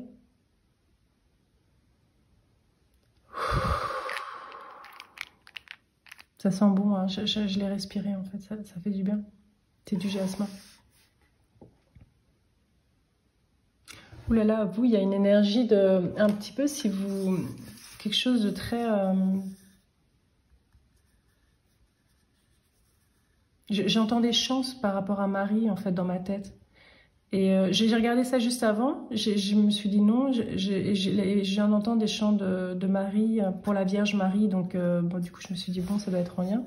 Ça sent bon, hein. Je l'ai respiré en fait, ça fait du bien. C'est du jasmin. Ouh là là, vous, il y a une énergie un petit peu si vous... quelque chose de très... J'entends des chants par rapport à Marie, en fait, dans ma tête. Et j'ai regardé ça juste avant. Je me suis dit non. Je viens d'entendre des chants de Marie pour la Vierge Marie. Donc, bon, du coup, je me suis dit, bon, ça doit être en lien.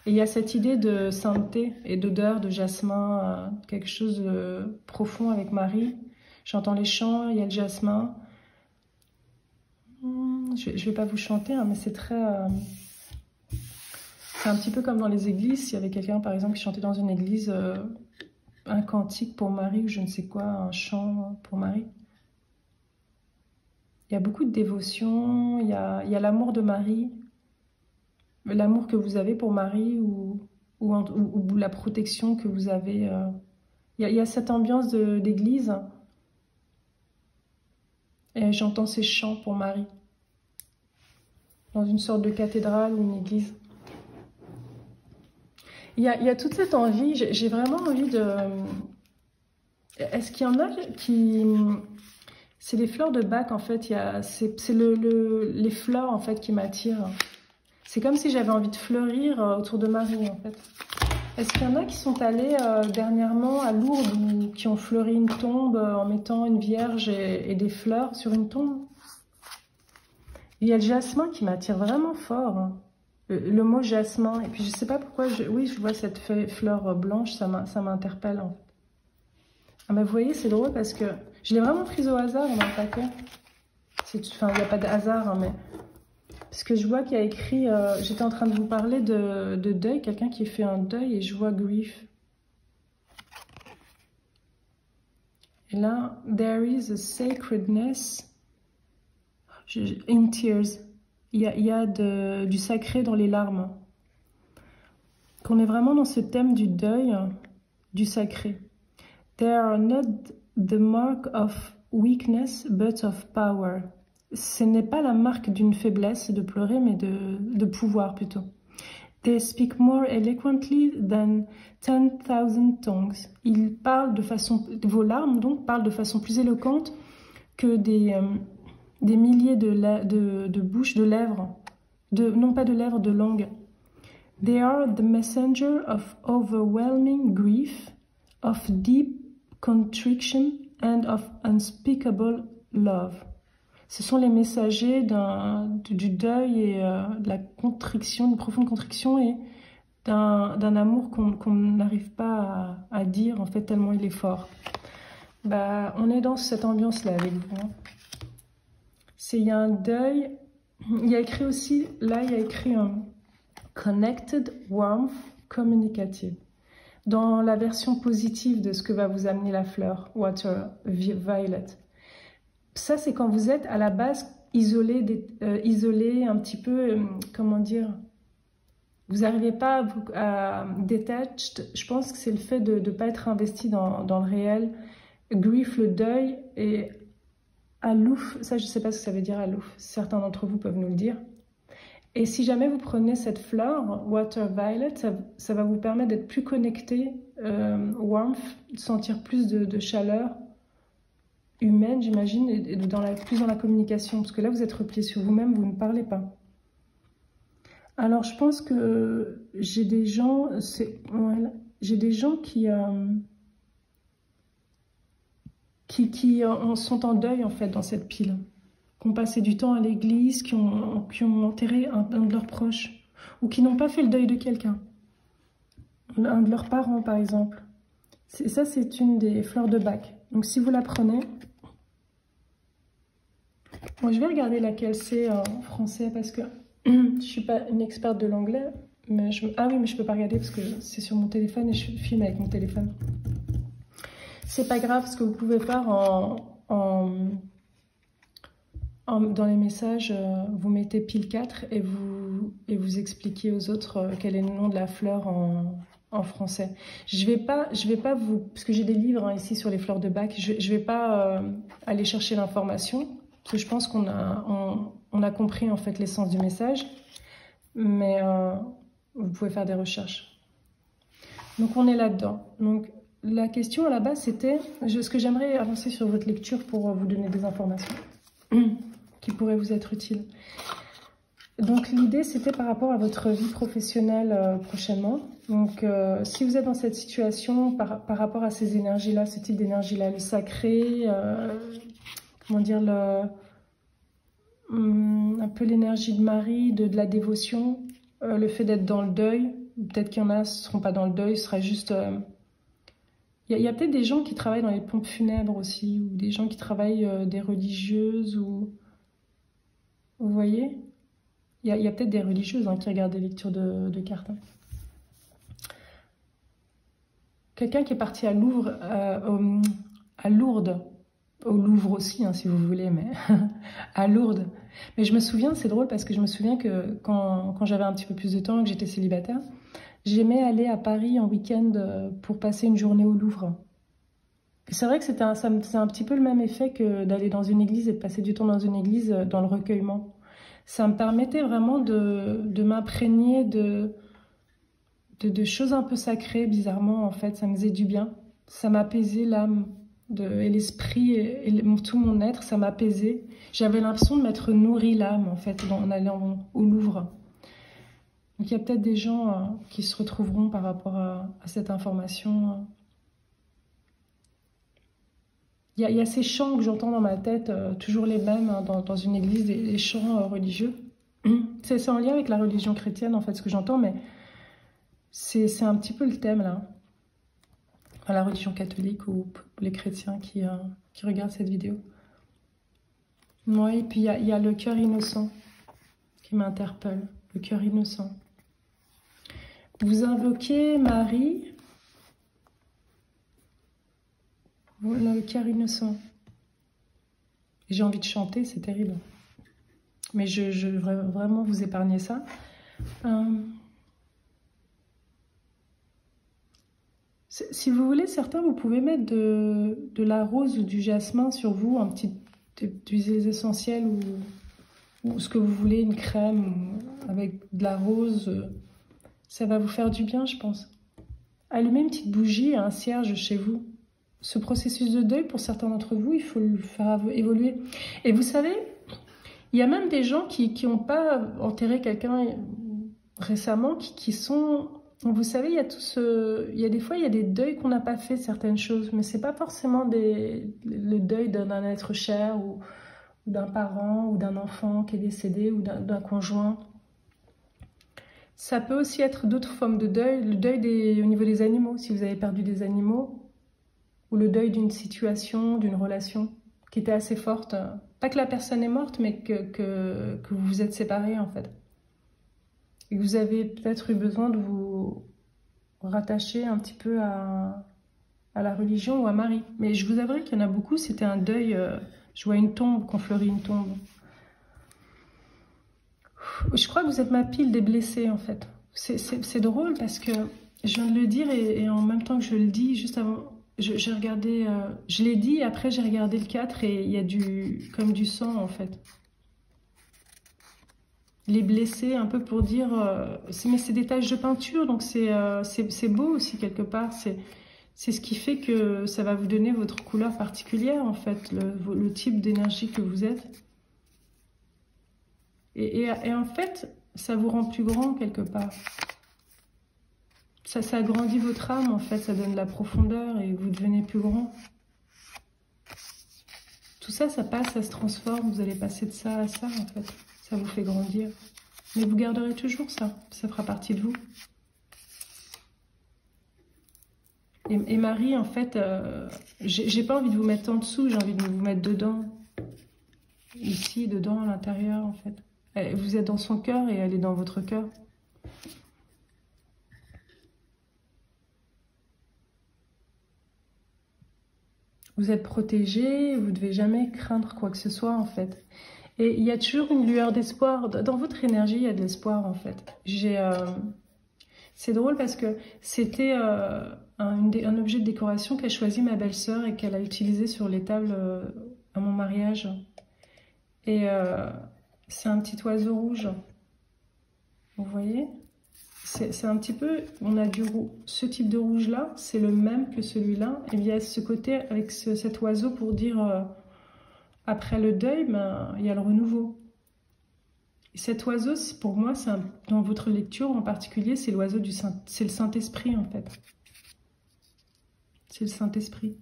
Et il y a cette idée de sainteté et d'odeur de jasmin, quelque chose de profond avec Marie. J'entends les chants, il y a le jasmin. Je ne vais pas vous chanter, hein, mais c'est très... c'est un petit peu comme dans les églises. Il y avait quelqu'un, par exemple, qui chantait dans une église un cantique pour Marie ou je ne sais quoi, un chant pour Marie. Il y a beaucoup de dévotion, il y a l'amour de Marie, l'amour que vous avez pour Marie ou la protection que vous avez. Il y a cette ambiance d'église. Et j'entends ces chants pour Marie. Dans une sorte de cathédrale ou une église. Il y a toute cette envie, j'ai vraiment envie de... Est-ce qu'il y en a qui... C'est les fleurs de Bach, en fait. C'est les fleurs, en fait, qui m'attirent. C'est comme si j'avais envie de fleurir autour de Marie, en fait. Est-ce qu'il y en a qui sont allés dernièrement à Lourdes ou qui ont fleuri une tombe en mettant une vierge et des fleurs sur une tombe? Il y a le jasmin qui m'attire vraiment fort. le mot jasmin. Et puis je sais pas pourquoi, oui, je vois cette fleur blanche, ça m'interpelle en fait. Ah, mais vous voyez, c'est drôle parce que je l'ai vraiment prise au hasard dans le paquet. Enfin, il n'y a pas de hasard, hein, mais... Parce que je vois qu'il y a écrit... J'étais en train de vous parler de deuil, quelqu'un qui fait un deuil, et je vois grief. Et là, there is a sacredness in tears. Il y a du sacré dans les larmes. Qu'on est vraiment dans ce thème du deuil, du sacré. They are not the mark of weakness, but of power. Ce n'est pas la marque d'une faiblesse de pleurer, mais de pouvoir plutôt. They speak more eloquently than 10,000 tongues. Ils parlent de façon, vos larmes donc parlent de façon plus éloquente que des milliers de bouches, de lèvres, non pas de lèvres, de langues. They are the messenger of overwhelming grief, of deep contrition and of unspeakable love. Ce sont les messagers du deuil et de la contrition, d'une profonde contrition et d'un amour qu'on n'arrive pas à dire, en fait, tellement il est fort. Bah, on est dans cette ambiance-là avec vous. Hein. Il y a un deuil. Il y a écrit aussi, là, il y a écrit Connected, Warmth, Communicative. Dans la version positive de ce que va vous amener la fleur, Water Violet. Ça, c'est quand vous êtes à la base isolé un petit peu, comment dire, vous n'arrivez pas à detached. Je pense que c'est le fait de ne pas être investi dans le réel. Grief, le deuil, et alouf, ça je ne sais pas ce que ça veut dire alouf, certains d'entre vous peuvent nous le dire. Et si jamais vous prenez cette fleur, Water Violet, ça va vous permettre d'être plus connecté, warmth, de sentir plus de chaleur humaine, j'imagine, et plus dans la communication, parce que là, vous êtes replié sur vous-même, vous ne parlez pas. Alors, je pense que j'ai des gens, qui sont en deuil, en fait, dans cette pile, qui ont passé du temps à l'église, qui ont enterré un de leurs proches, ou qui n'ont pas fait le deuil de quelqu'un, un de leurs parents, par exemple. Ça, c'est une des fleurs de Bach. Donc, si vous la prenez... Bon, je vais regarder laquelle c'est en français parce que je ne suis pas une experte de l'anglais. Ah oui, mais je ne peux pas regarder parce que c'est sur mon téléphone et je filme avec mon téléphone. C'est pas grave, ce que vous pouvez faire dans les messages, vous mettez pile 4 et vous expliquez aux autres quel est le nom de la fleur en français. Je vais pas vous... Parce que j'ai des livres hein, ici sur les fleurs de Bach. Je ne vais pas aller chercher l'information. Parce que je pense qu'on a compris en fait l'essence du message, mais vous pouvez faire des recherches. Donc on est là-dedans. Donc la question à la base c'était, ce que j'aimerais avancer sur votre lecture pour vous donner des informations qui pourraient vous être utiles. Donc l'idée c'était par rapport à votre vie professionnelle prochainement. Donc si vous êtes dans cette situation par rapport à ces énergies-là, ce type d'énergie-là, le sacré... comment dire, un peu l'énergie de Marie, de la dévotion, le fait d'être dans le deuil. Peut-être qu'il y en a qui ne seront pas dans le deuil, ce sera juste... Il y a peut-être des gens qui travaillent dans les pompes funèbres aussi, ou des gens qui travaillent, des religieuses, ou... Vous voyez? Il y a peut-être des religieuses hein, qui regardent des lectures de cartes. Hein. Quelqu'un qui est parti à Lourdes, au Louvre aussi, hein, si vous voulez, mais à Lourdes. Mais je me souviens, c'est drôle parce que je me souviens que quand j'avais un petit peu plus de temps, que j'étais célibataire, j'aimais aller à Paris en week-end pour passer une journée au Louvre. C'est vrai que c'est un petit peu le même effet que d'aller dans une église et de passer du temps dans une église dans le recueillement. Ça me permettait vraiment de m'imprégner de choses un peu sacrées, bizarrement, en fait. Ça me faisait du bien. Ça m'apaisait l'âme. Et l'esprit et tout mon être, ça m'apaisait. J'avais l'impression de m'être nourri l'âme, en fait, en allant au Louvre. Donc il y a peut-être des gens qui se retrouveront par rapport à cette information. Il y a ces chants que j'entends dans ma tête, toujours les mêmes, hein, dans une église, des chants religieux. C'est en lien avec la religion chrétienne, en fait, ce que j'entends, mais c'est un petit peu le thème, là. Enfin, la religion catholique ou les chrétiens qui regardent cette vidéo. Oui, et puis il y a le cœur innocent qui m'interpelle, le cœur innocent. Vous invoquez Marie, le cœur innocent. J'ai envie de chanter, c'est terrible. Mais je vais vraiment vous épargner ça. Si vous voulez, certains, vous pouvez mettre de la rose ou du jasmin sur vous, un petit d'huiles essentielles ou ce que vous voulez, une crème avec de la rose. Ça va vous faire du bien, je pense. Allumez une petite bougie à un cierge chez vous. Ce processus de deuil, pour certains d'entre vous, il faut le faire évoluer. Et vous savez, il y a même des gens qui n'ont pas enterré quelqu'un récemment, qui sont... Vous savez, il y a des fois, il y a des deuils qu'on n'a pas fait certaines choses, mais c'est pas forcément le deuil d'un être cher ou d'un parent ou d'un enfant qui est décédé ou d'un conjoint. Ça peut aussi être d'autres formes de deuil, le deuil au niveau des animaux, si vous avez perdu des animaux, ou le deuil d'une situation, d'une relation qui était assez forte. Pas que la personne est morte, mais que vous vous êtes séparés, en fait. Et que vous avez peut-être eu besoin de vous rattacher un petit peu à la religion ou à Marie. Mais je vous avouerai qu'il y en a beaucoup, c'était un deuil. Je vois une tombe, qu'on fleurit une tombe. Je crois que vous êtes ma pile des blessés, en fait. C'est drôle parce que je viens de le dire et en même temps que je le dis, juste avant, j'ai regardé, je l'ai dit, après j'ai regardé le 4 et il y a comme du sang, en fait. Les blessés, un peu pour dire... mais c'est des taches de peinture, donc c'est beau aussi, quelque part. C'est ce qui fait que ça va vous donner votre couleur particulière, en fait, le type d'énergie que vous êtes. Et en fait, ça vous rend plus grand, quelque part. Ça agrandit votre âme, en fait, ça donne de la profondeur et vous devenez plus grand. Tout ça, ça passe, ça se transforme, vous allez passer de ça à ça, en fait. Ça vous fait grandir. Mais vous garderez toujours ça, ça fera partie de vous. Et Marie, en fait, j'ai pas envie de vous mettre en dessous, j'ai envie de vous mettre dedans. Ici, dedans, à l'intérieur, en fait. Vous êtes dans son cœur et elle est dans votre cœur. Vous êtes protégé, vous ne devez jamais craindre quoi que ce soit, en fait. Et il y a toujours une lueur d'espoir. Dans votre énergie, il y a de l'espoir, en fait. C'est drôle parce que c'était un objet de décoration qu'a choisi ma belle-sœur et qu'elle a utilisé sur les tables à mon mariage. Et c'est un petit oiseau rouge. Vous voyez? C'est un petit peu, on a ce type de rouge-là, c'est le même que celui-là. Et il y a ce côté avec cet oiseau pour dire, après le deuil, ben, il y a le renouveau. Et cet oiseau, pour moi, dans votre lecture en particulier, c'est l'oiseau c'est le Saint-Esprit, en fait. C'est le Saint-Esprit.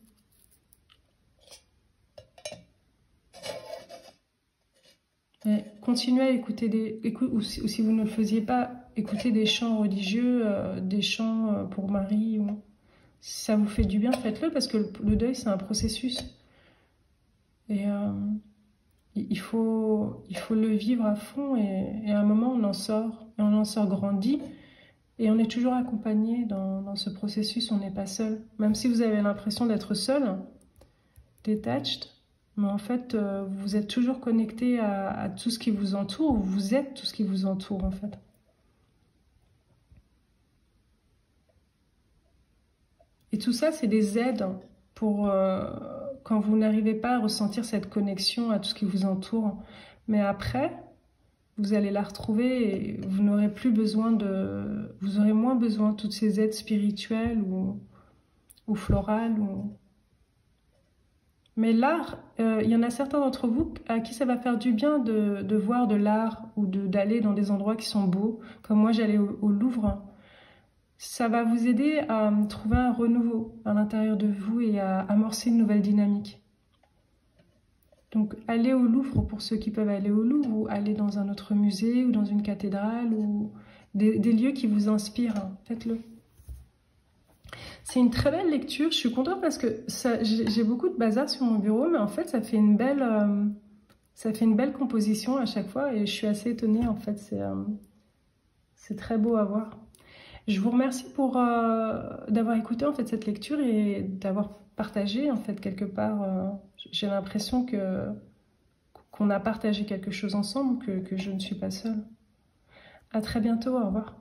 Continuez à écouter ou si vous ne le faisiez pas, écoutez des chants religieux, des chants pour Marie. Si ça vous fait du bien, faites-le parce que le deuil, c'est un processus. Et il faut le vivre à fond et à un moment, on en sort. Et on en sort grandi. Et on est toujours accompagné dans ce processus, on n'est pas seul. Même si vous avez l'impression d'être seul, detached, mais en fait, vous êtes toujours connecté à tout ce qui vous entoure, vous êtes tout ce qui vous entoure, en fait. Et tout ça, c'est des aides pour quand vous n'arrivez pas à ressentir cette connexion à tout ce qui vous entoure. Mais après, vous allez la retrouver et vous n'aurez plus besoin vous aurez moins besoin de toutes ces aides spirituelles ou florales. Mais l'art, il y en a certains d'entre vous à qui ça va faire du bien de voir de l'art ou d'aller dans des endroits qui sont beaux. Comme moi, j'allais au Louvre. Ça va vous aider à trouver un renouveau à l'intérieur de vous et à amorcer une nouvelle dynamique. Donc allez au Louvre pour ceux qui peuvent aller au Louvre, ou aller dans un autre musée ou dans une cathédrale, ou des lieux qui vous inspirent, hein. Faites-le. C'est une très belle lecture, je suis contente parce que j'ai beaucoup de bazar sur mon bureau, mais en fait ça fait une belle composition à chaque fois et je suis assez étonnée en fait, c'est très beau à voir. Je vous remercie d'avoir écouté en fait cette lecture et d'avoir partagé en fait quelque part. J'ai l'impression qu'on a partagé quelque chose ensemble, que je ne suis pas seule. À très bientôt, au revoir.